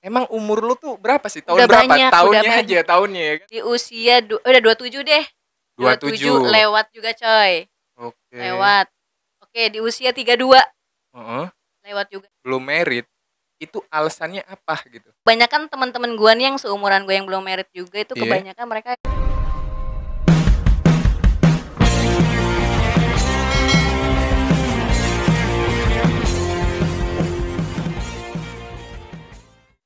Emang umur lu tuh berapa sih? Tahun Udah berapa? banyak, udah Tahunnya banyak. aja, tahunnya ya kan? Di usia udah 27 deh. 27 27. lewat juga coy. Oke. Lewat. Oke, di usia 32 Heeh. lewat juga. Belum married. Itu alasannya apa gitu? Kebanyakan teman-teman gue nih yang seumuran gue yang belum married juga itu Iya. kebanyakan mereka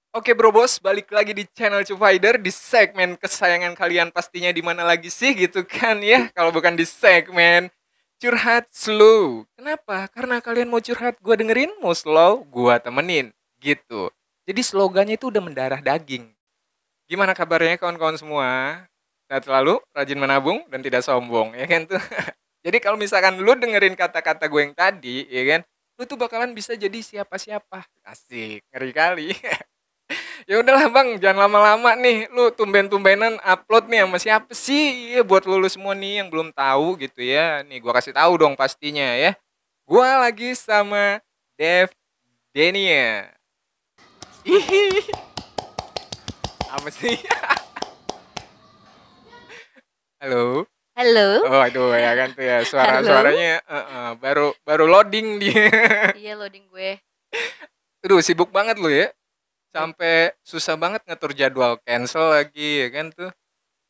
Oke bro bos, balik lagi di channel Cufider di segmen kesayangan kalian pastinya di mana lagi sih gitu kan ya? Kalau bukan di segmen curhat slow. Kenapa? Karena kalian mau curhat, gue dengerin, mau slow, gue temenin gitu. Jadi slogannya itu udah mendarah daging. Gimana kabarnya kawan-kawan semua? Sehat selalu, rajin menabung dan tidak sombong, ya kan tuh. Jadi kalau misalkan lu dengerin kata-kata gue yang tadi, ya kan, lu tuh bakalan bisa jadi siapa-siapa. Asik, ngeri kali. Ya udahlah bang, jangan lama-lama nih. Lu tumben-tumbenan upload nih sama siapa sih? Ya, buat lu semua nih yang belum tahu gitu ya. Nih gua kasih tahu dong pastinya ya. Gua lagi sama Dev Denia. Ih, apa sih? Halo. halo. Oh, aduh ya kan tuh ya Halo. suara-suaranya baru loading dia. Iya loading gue. Aduh sibuk banget lu ya. Sampai susah banget ngatur jadwal, cancel lagi ya kan tuh.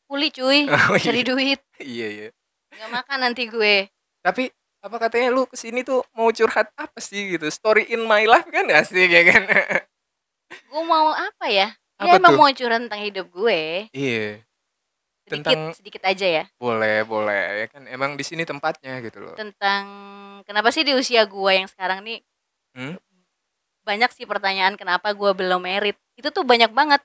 Kuli cuy, Oh, cari iya. duit. Iya iya. Nggak makan nanti gue. Tapi apa katanya lu kesini tuh mau curhat apa sih gitu? Story in my life kan asik ya kan? Gue mau apa ya? Apa Ya emang tuh? mau curhat tentang hidup gue. Iya, Sedikit, tentang sedikit aja ya. boleh ya kan. Emang di sini tempatnya gitu loh. Tentang kenapa sih di usia gue yang sekarang nih Hmm? banyak sih pertanyaan kenapa gue belum married. Itu tuh banyak banget.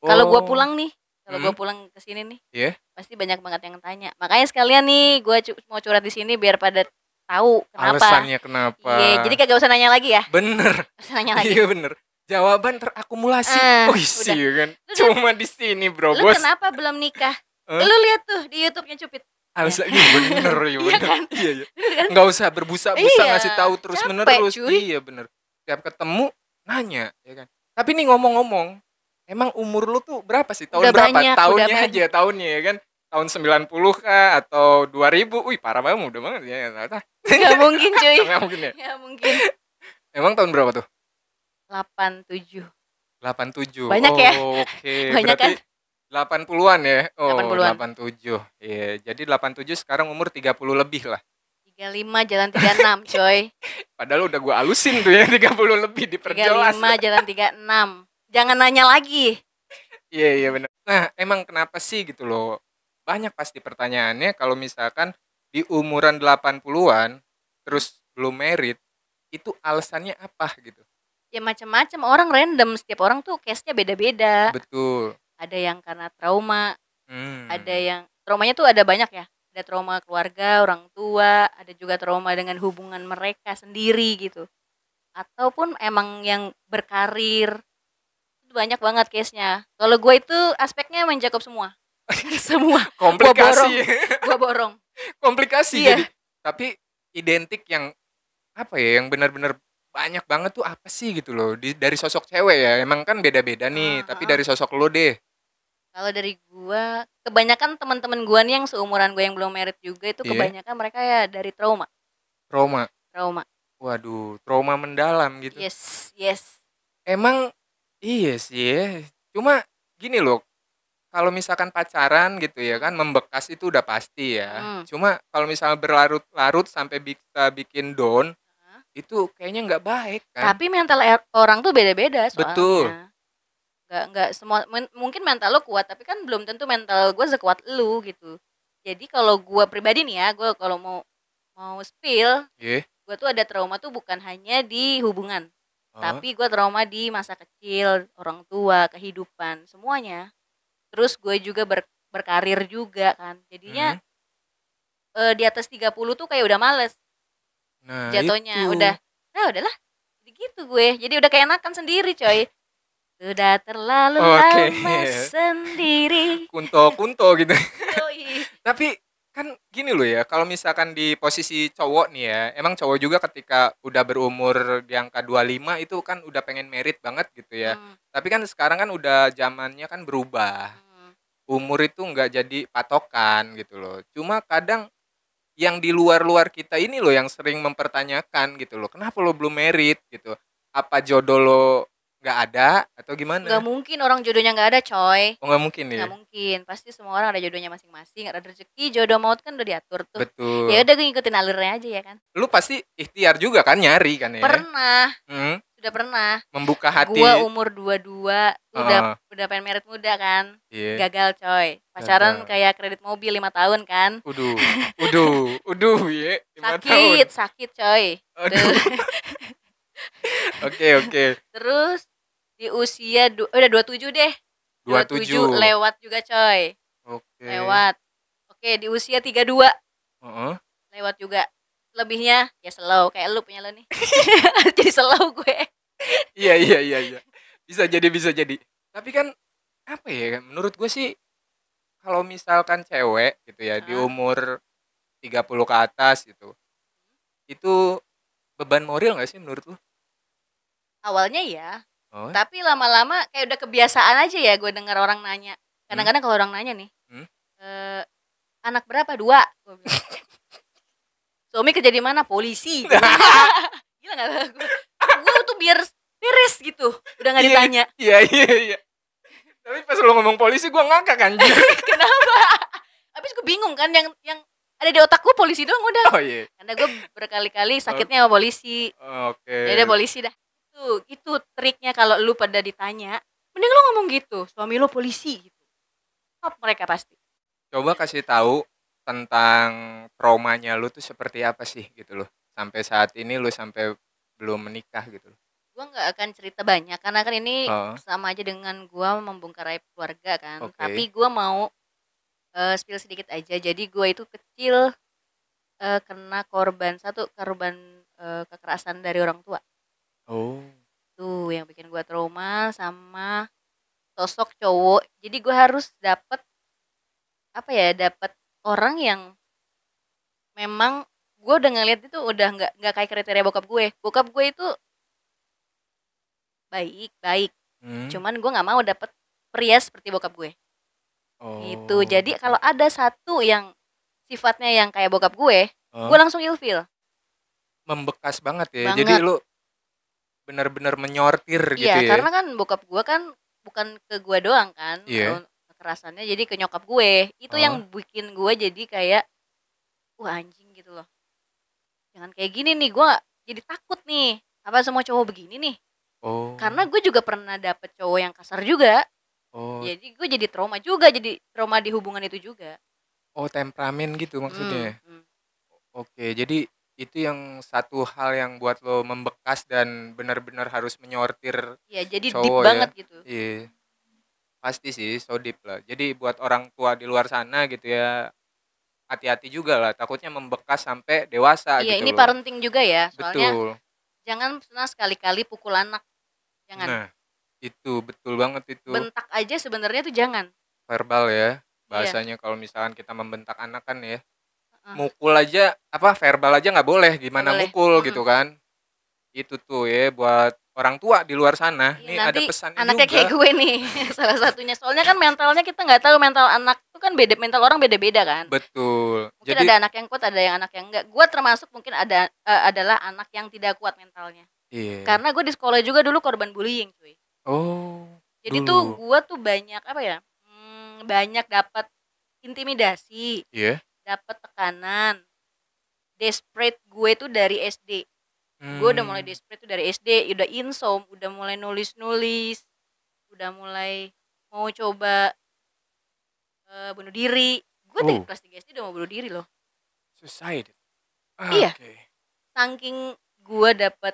Kalau gue Oh, pulang nih, kalau gue hmm? pulang ke sini nih, Iya. pasti banyak banget yang tanya. Makanya sekalian nih gue mau curhat di sini biar pada tahu kenapa. Alasannya kenapa? Iya, jadi kagak usah nanya lagi ya. Bener. Gak usah nanya lagi. Iya bener. Jawaban terakumulasi. Oh Udah. iya kan. Lu Cuma di sini bro Lu bos. kenapa belum nikah? Hah? Lu lihat tuh di YouTube-nya Cupid. Alasan iya bener ya Iya bener. kan? Iya iya. Bener kan? Nggak usah berbusa-busa Iya, ngasih tahu terus capek, menerus. cuy. Iya bener. Tiap ketemu nanya ya kan. Tapi nih ngomong-ngomong, emang umur lu tuh berapa sih? Tahun Udah berapa? banyak, Tahunnya udah aja, tahunnya ya kan. Tahun 90 kah atau 2000? Wih, parah banget, muda banget ya. Gak mungkin cuy. Nggak mungkin ya. Gak mungkin. Emang tahun berapa tuh? 87. 87. Banyak ya? Oh, oke. Banyak Berarti kan? 80-an ya. Oh, 80-an. 87. Iya, jadi 87 sekarang umur 30 lebih lah. 35 jalan 36 coy. Padahal udah gua alusin tuh ya 30 lebih diperjelas. 35 jalan 36. Jangan nanya lagi. Iya iya benar. Nah, emang kenapa sih gitu loh? Banyak pasti pertanyaannya kalau misalkan di umuran 80-an terus belum married, itu alasannya apa gitu? Ya macam-macam, orang random, setiap orang tuh case-nya beda-beda. Betul. Ada yang karena trauma, ada Hmm. yang traumanya tuh ada banyak ya. Ada trauma keluarga, orang tua, ada juga trauma dengan hubungan mereka sendiri gitu. Ataupun emang yang berkarir, itu banyak banget case-nya. Kalau gue itu aspeknya mencakup semua. Semua. Komplikasi. Gue borong. Komplikasi Iya. jadi. Tapi identik yang apa ya, yang benar-benar banyak banget tuh apa sih gitu loh dari sosok cewek ya. Emang kan beda-beda nih, tapi dari sosok lo deh. Kalau dari gua, kebanyakan teman-teman gua nih yang seumuran gue yang belum married juga itu Iya. kebanyakan mereka ya dari trauma. Trauma. Trauma. Waduh, trauma mendalam gitu. Yes. Emang iya sih ya. Cuma gini loh, kalau misalkan pacaran gitu ya kan membekas itu udah pasti ya. Cuma kalau misalnya berlarut-larut sampai bisa bikin down, itu kayaknya nggak baik kan. Tapi mental orang tuh beda-beda soalnya. Betul. Nggak semua, mungkin mental lo kuat, tapi kan belum tentu mental gue sekuat lu gitu. Jadi kalau gue pribadi nih ya, gue kalau mau spill, Iya. gue tuh ada trauma tuh bukan hanya di hubungan, Oh. tapi gue trauma di masa kecil, orang tua, kehidupan, semuanya. Terus gue juga berkarir juga kan. Jadinya di atas 30 tuh kayak udah males Nah, jatuhnya. itu. Udahlah. Gitu gue. Jadi udah keenakan sendiri coy. Sudah terlalu Oke. lama sendiri. Kunto gitu. Yoi. Tapi kan gini loh ya, kalau misalkan di posisi cowok nih ya, emang cowok juga ketika udah berumur di angka 25 itu kan udah pengen merit banget gitu ya. Hmm, Tapi kan sekarang kan udah zamannya kan berubah. hmm. Umur itu nggak jadi patokan gitu loh. Cuma kadang yang di luar-luar kita ini loh yang sering mempertanyakan gitu loh. Kenapa lo belum merit gitu? Apa jodoh lo nggak ada atau Nggak gimana? mungkin orang jodohnya nggak ada, coy. Oh nggak mungkin ya? Nggak mungkin, pasti semua orang ada jodohnya masing-masing, ada rezeki, jodoh maut kan udah diatur tuh. Ya Betul. udah gue ngikutin alurnya aja ya kan. Lu pasti ikhtiar juga kan nyari kan ya? Pernah, Hmm, sudah pernah. membuka Gua hati. umur 22 Heeh. udah pengen merit muda kan. Iya, Gagal, coy. Pacaran gagal. kayak kredit mobil 5 tahun kan. Ya, 5 Sakit, tahun. sakit, coy. Aduh, oke oke. Terus di usia udah 27 deh. 27 27. lewat juga, coy. Oke. Lewat. Oke, di usia 32 Heeh. lewat juga. Lebihnya ya slow kayak lu punya lo nih. Jadi slow gue. Iya. Bisa jadi bisa jadi. Tapi kan apa ya, menurut gue sih kalau misalkan cewek gitu ya di Heeh. umur 30 ke atas gitu, itu beban moral nggak sih menurut lu? Awalnya ya, Oh, tapi lama-lama kayak udah kebiasaan aja ya gue denger orang nanya. hmm, Kadang-kadang kalau orang nanya nih, hmm. eee, "Anak berapa?" "2," gue bilang. "Suami kerja di mana?" "Polisi." Gue bilang. Gila nggak gue? Gue tuh biar beres gitu, udah nggak Iya ditanya. iya. Tapi pas lu ngomong polisi gue ngakak anjir. Kenapa? Habis gue bingung kan yang ada di otak gue polisi doang udah. Oh iya. Karena gue berkali-kali Oh, sakitnya sama polisi. Ya udah oke. polisi dah. Itu triknya kalau lu pada ditanya, mending lu ngomong gitu, "Suami lu polisi." Gitu. Top mereka pasti. Coba kasih tahu tentang traumanya lu tuh seperti apa sih gitu loh. Sampai saat ini lu sampai belum menikah gitu loh. Gua nggak akan cerita banyak karena kan ini Oh, sama aja dengan gua membongkar aib keluarga kan. oke. Tapi gua mau spill sedikit aja. Jadi gua itu kecil kena korban kekerasan dari orang tua. Oh. Tuh yang bikin gua trauma sama sosok cowok. Jadi gua harus dapet apa ya, dapet orang yang memang gua udah ngeliat itu udah nggak kayak kriteria bokap gue. Bokap gue itu baik, baik. Hmm. Cuman gua nggak mau dapet pria seperti bokap gue. Gitu. Oh, Jadi gitu. kalau ada satu yang sifatnya yang kayak bokap gue Oh, langsung ilfil membekas banget ya. Jadi banget. lu benar-benar menyortir gitu Iya, ya. karena kan bokap gue kan bukan ke gue doang kan Iya. kekerasannya jadi ke nyokap gue. Itu Oh. yang bikin gue jadi kayak wah anjing gitu loh. Jangan kayak gini nih, gue jadi takut nih. Apa semua cowok begini nih? Karena Oh. gue juga pernah dapet cowok yang kasar juga. Oh. Jadi gue jadi trauma juga, jadi trauma di hubungan itu juga. Oh, temperamen gitu Hmm, maksudnya. hmm. Oke, jadi itu yang satu hal yang buat lo membekas dan benar-benar harus menyortir Ya jadi deep cowok ya. banget gitu. Iya, pasti sih so deep lah. Jadi buat orang tua di luar sana gitu ya, hati-hati juga lah. Takutnya membekas sampai dewasa Iya, gitu ini loh. parenting juga ya, soalnya Betul. jangan pernah sekali-kali pukul anak, jangan. Nah, itu betul banget itu. Bentak aja sebenarnya tuh jangan. Verbal ya. Iya, Bahasanya kalau misalkan kita membentak anak kan ya. heeh, Mukul aja apa verbal aja nggak boleh, nggak gimana boleh. mukul Mhm. gitu kan. Itu tuh ya buat orang tua di luar sana. Iya, Nih ada nanti pesannya anaknya kayak juga. gue nih, salah satunya. Soalnya kan mentalnya kita nggak tahu mental anak tuh kan beda, mental orang beda-beda kan. Betul. Mungkin Jadi ada anak yang kuat, ada yang anak yang enggak. Gue termasuk mungkin adalah anak yang tidak kuat mentalnya. iya. Karena gue di sekolah juga dulu korban bullying, cuy. Oh, Jadi tuh dulu. gue tuh banyak apa ya? Banyak dapat intimidasi, Iya. dapat tekanan. Desperate gue tuh dari SD. Gue udah mulai Hmm. desperate tuh dari SD, udah insom, udah mulai nulis-nulis, udah mulai mau coba bunuh diri. Gue tuh Oh, kelas 3 SD udah mau bunuh diri loh. suicide. Iya, Oke. saking gue dapet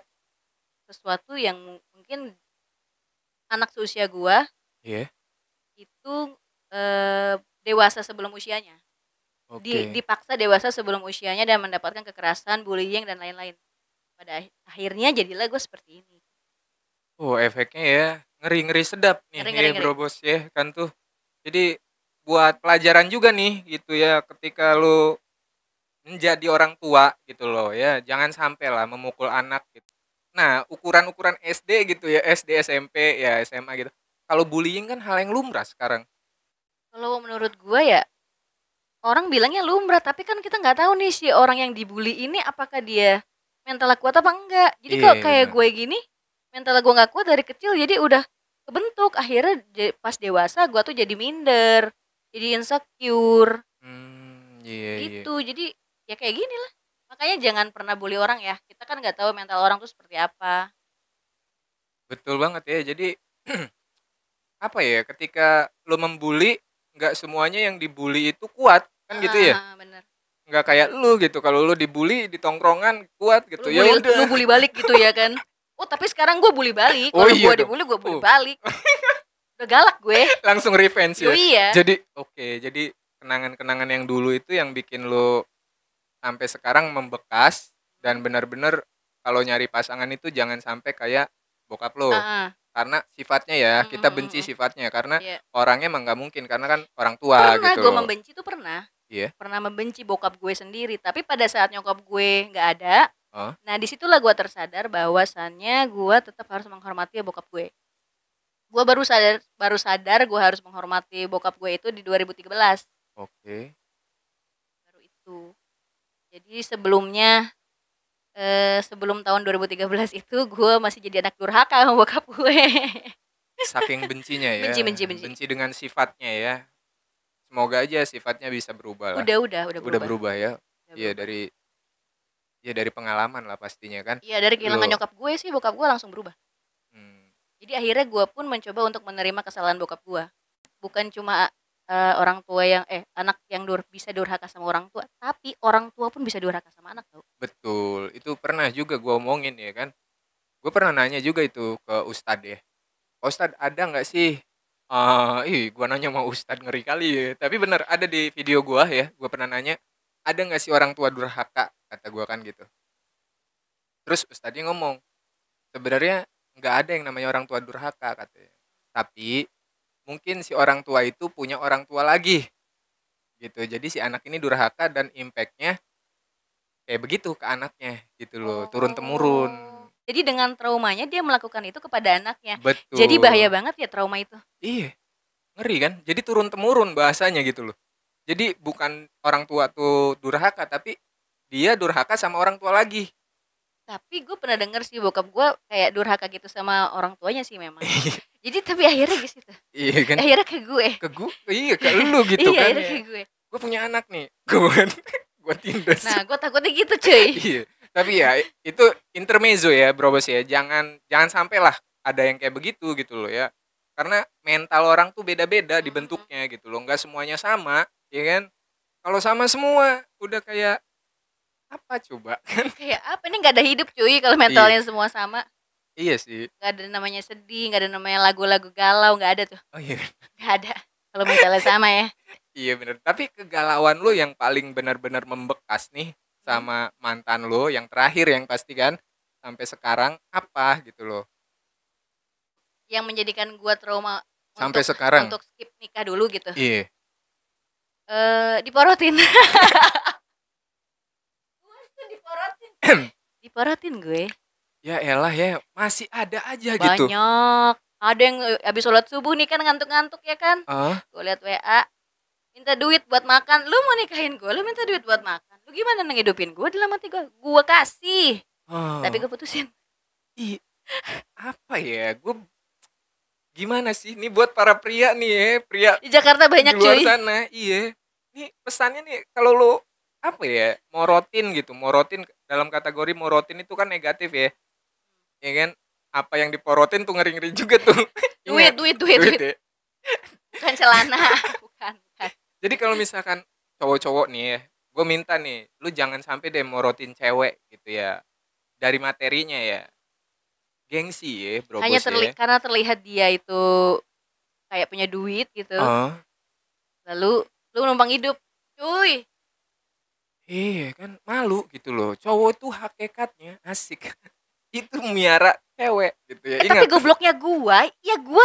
sesuatu yang mungkin anak seusia gue Iya. itu dewasa sebelum usianya. Oke. Dipaksa dewasa sebelum usianya dan mendapatkan kekerasan, bullying dan lain-lain. Pada akhirnya jadilah gue seperti ini. Oh, efeknya ya ngeri-ngeri sedap nih Ngeri ya ngeri ngeri. Bro Bos ya kan tuh. Jadi buat pelajaran juga nih gitu ya ketika lu menjadi orang tua gitu loh ya. Jangan sampai lah memukul anak gitu. Nah, ukuran-ukuran SD gitu ya, SD, SMP, ya SMA gitu. Kalau bullying kan hal yang lumrah sekarang. Kalau menurut gua ya orang bilangnya lumrah, tapi kan kita nggak tahu nih si orang yang dibully ini apakah dia mentalnya kuat apa enggak. Jadi kalau Iya, kayak benar. gue gini, mental gue nggak kuat dari kecil jadi udah kebentuk. Akhirnya pas dewasa gue tuh jadi minder, jadi insecure Iya, iya. gitu. Jadi ya kayak gini lah. Makanya jangan pernah bully orang ya. Kita kan nggak tahu mental orang tuh seperti apa. Betul banget ya. Jadi apa ya, ketika lu membuli, nggak semuanya yang dibully itu kuat, kan gitu ya? Bener. Nggak kayak lu gitu, kalau lu dibully di tongkrongan kuat gitu, ya Lu udah. bully balik gitu ya kan. Oh tapi sekarang gue bully balik. Oh Kalau iya gue dong. dibully gue bully Oh, balik. Udah galak gue. langsung revenge ya. Yoi ya. Jadi oke, jadi kenangan-kenangan yang dulu itu yang bikin lu sampai sekarang membekas dan benar-benar kalau nyari pasangan itu jangan sampai kayak bokap lo. Heeh. Karena sifatnya ya, kita benci sifatnya karena Iya. orangnya emang nggak mungkin karena kan orang tua Pernah gitu gue loh. membenci tuh pernah. Iya. Pernah membenci bokap gue sendiri, tapi pada saat nyokap gue nggak ada, Oh, nah disitulah gue tersadar bahwasannya gue tetap harus menghormati bokap gue. Gue baru sadar gue harus menghormati bokap gue itu di 2013 oke. baru itu. Jadi sebelum tahun 2013 itu gue masih jadi anak durhaka sama bokap gue. Saking bencinya ya. Benci. Benci dengan sifatnya ya. Semoga aja sifatnya bisa berubah lah. Udah Udah berubah. berubah ya. Udah Iya berubah. dari pengalaman lah pastinya kan. Iya dari kehilangan Lo nyokap gue sih bokap gue langsung berubah. hmm, Jadi akhirnya gue pun mencoba untuk menerima kesalahan bokap gue. Bukan cuma orang tua yang anak yang bisa durhaka sama orang tua, tapi orang tua pun bisa durhaka sama anak tau. betul. Itu pernah juga gue omongin ya kan. Gue pernah nanya juga itu ke Ustadz ya. Ustadz ada nggak sih? Gue nanya sama Ustadz ngeri kali ya. Tapi bener ada di video gue ya. Gue pernah nanya ada nggak sih orang tua durhaka? Kata gue kan gitu. Terus Ustadznya ngomong sebenarnya nggak ada yang namanya orang tua durhaka katanya. Tapi mungkin si orang tua itu punya orang tua lagi gitu. Jadi si anak ini durhaka dan impactnya kayak begitu ke anaknya gitu loh. Turun temurun. Jadi dengan traumanya dia melakukan itu kepada anaknya. Betul. Jadi bahaya banget ya trauma itu. Iya. Ngeri kan? Jadi turun temurun bahasanya gitu loh. Jadi bukan orang tua tuh durhaka tapi dia durhaka sama orang tua lagi. Tapi gue pernah denger sih bokap gue kayak durhaka gitu sama orang tuanya sih memang. Jadi tapi akhirnya gitu. Iya kan? Akhirnya ke gue. Ke gue, iya ke lu gitu Iya kan. akhirnya Ya. ke gue. Gue punya anak nih. Gue tindas. Nah gue takutnya gitu cuy. Iya. Tapi ya itu intermezzo ya, Bro Bos ya. Jangan sampai lah ada yang kayak begitu gitu loh ya. Karena mental orang tuh beda-beda dibentuknya gitu loh. Enggak semuanya sama, ya kan? Kalau sama semua udah kayak apa coba? Kayak apa ini nggak ada hidup cuy kalau mentalnya semua sama. Iya sih. Nggak ada namanya sedih, nggak ada namanya lagu-lagu galau, nggak ada tuh. Oh iya. Nggak ada. Kalau mentalnya sama ya. Iya bener. Tapi kegalauan lu yang paling benar-benar membekas nih sama mantan lu yang terakhir yang pasti kan sampai sekarang apa gitu loh. Yang menjadikan gua trauma Sampai sekarang. untuk skip nikah dulu gitu. Iya. Diporotin. Diporotin gue. Ya elah ya, masih ada aja gitu. Banyak. Ada yang habis sholat subuh nih kan ngantuk-ngantuk ya kan. Gue liat WA. Minta duit buat makan. Lu mau nikahin gue, lu minta duit buat makan. Lu gimana ngehidupin gue dalam hati gue? Gue kasih. Tapi gue putusin. Ih, apa ya? Gue gimana sih? Ini buat para pria nih ya, pria Di Jakarta banyak di luar cuy. sana. Iya. Nih pesannya nih kalau lu apa ya? Morotin gitu. Morotin dalam kategori morotin itu kan negatif ya. Ya kan? Apa yang diporotin tuh ngeri-ngeri juga tuh. Duit. Ya. Bukan celana. Bukan. Jadi kalau misalkan cowok-cowok nih ya, gue minta nih, lu jangan sampai deh morotin cewek gitu ya. Dari materinya ya. Gengsi ya, Bro Hanya Bos ya. karena terlihat dia itu kayak punya duit gitu. Lalu lu numpang hidup. Cuy. Iya kan malu gitu loh. Cowok tuh hakikatnya asik. Itu miara cewek gitu ya. Tapi gobloknya gua, ya gua